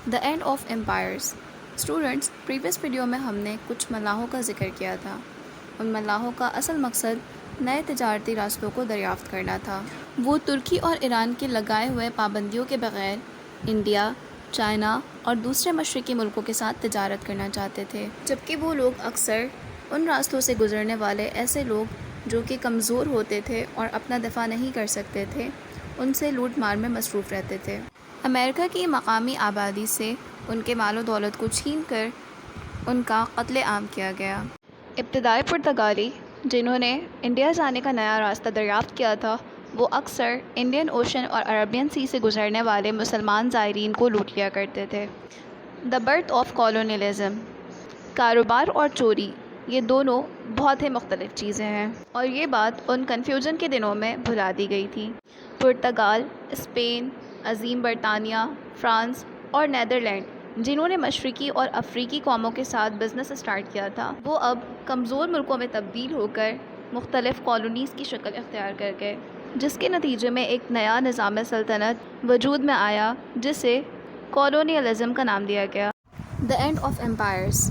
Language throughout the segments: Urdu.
The end of empires. Students, previous video میں ہم نے کچھ ملاحوں کا ذکر کیا تھا. ان ملاحوں کا اصل مقصد نئے تجارتی راستوں کو دریافت کرنا تھا. وہ ترکی اور ایران کے لگائے ہوئے پابندیوں کے بغیر انڈیا، چائنا اور دوسرے مشرقی ملکوں کے ساتھ تجارت کرنا چاہتے تھے، جبکہ وہ لوگ اکثر ان راستوں سے گزرنے والے ایسے لوگ جو کہ کمزور ہوتے تھے اور اپنا دفاع نہیں کر سکتے تھے، ان سے لوٹ مار میں مصروف رہتے تھے. امریکہ کی مقامی آبادی سے ان کے مال و دولت کو چھین کر ان کا قتل عام کیا گیا. ابتدائی پرتگالی جنہوں نے انڈیا جانے کا نیا راستہ دریافت کیا تھا، وہ اکثر انڈین اوشن اور عربین سی سے گزرنے والے مسلمان زائرین کو لوٹ لیا کرتے تھے. The birth of colonialism. کاروبار اور چوری یہ دونوں بہت ہی مختلف چیزیں ہیں، اور یہ بات ان کنفیوژن کے دنوں میں بھلا دی گئی تھی. پرتگال، اسپین، عظیم برطانیہ، فرانس اور نیدرلینڈ جنہوں نے مشرقی اور افریقی قوموں کے ساتھ بزنس اسٹارٹ کیا تھا، وہ اب کمزور ملکوں میں تبدیل ہو کر مختلف کالونیز کی شکل اختیار کر گئے، جس کے نتیجے میں ایک نیا نظام سلطنت وجود میں آیا جسے کالونیلزم کا نام دیا گیا. The end of empires.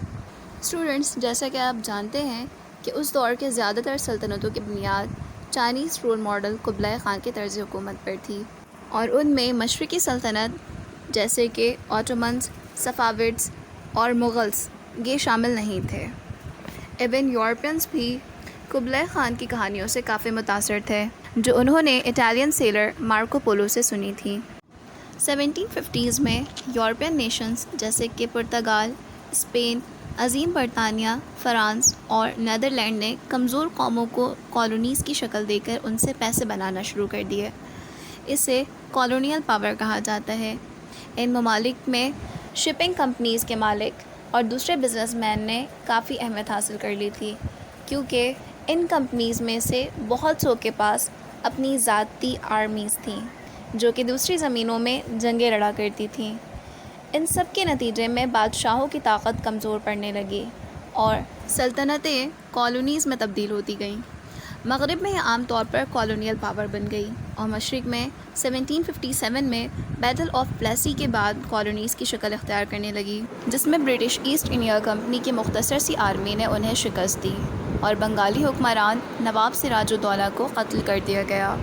Students, جیسا کہ آپ جانتے ہیں کہ اس دور کے زیادہ تر سلطنتوں کی بنیاد چائنیز رول ماڈل قبلۂ خاں کے طرز حکومت پر تھی، اور ان میں مشرقی سلطنت جیسے کہ آٹومنز، صفاوڈز اور مغلز یہ شامل نہیں تھے. ایون یورپینز بھی قبلۂ خان کی کہانیوں سے کافی متاثر تھے جو انہوں نے اٹالین سیلر مارکو پولو سے سنی تھی. 1750s میں یورپین نیشنز جیسے کہ پرتگال، اسپین، عظیم برطانیہ، فرانس اور نیدرلینڈ نے کمزور قوموں کو کالونیز کی شکل دے کر ان سے پیسے بنانا شروع کر دیے. اسے کالونیل پاور کہا جاتا ہے. ان ممالک میں شپنگ کمپنیز کے مالک اور دوسرے بزنس مین نے کافی اہمیت حاصل کر لی تھی، کیونکہ ان کمپنیز میں سے بہت سو کے پاس اپنی ذاتی آرمیز تھیں جو کہ دوسری زمینوں میں جنگیں لڑا کرتی تھیں. ان سب کے نتیجے میں بادشاہوں کی طاقت کمزور پڑنے لگی اور سلطنتیں کالونیز میں تبدیل ہوتی گئیں. مغرب میں یہ عام طور پر کالونیل پاور بن گئی، اور مشرق میں 1757 میں بیٹل آف پلیسی کے بعد کالونیز کی شکل اختیار کرنے لگی، جس میں برٹش ایسٹ انڈیا کمپنی کی مختصر سی آرمی نے انہیں شکست دی اور بنگالی حکمران نواب سراج الدولہ کو قتل کر دیا گیا.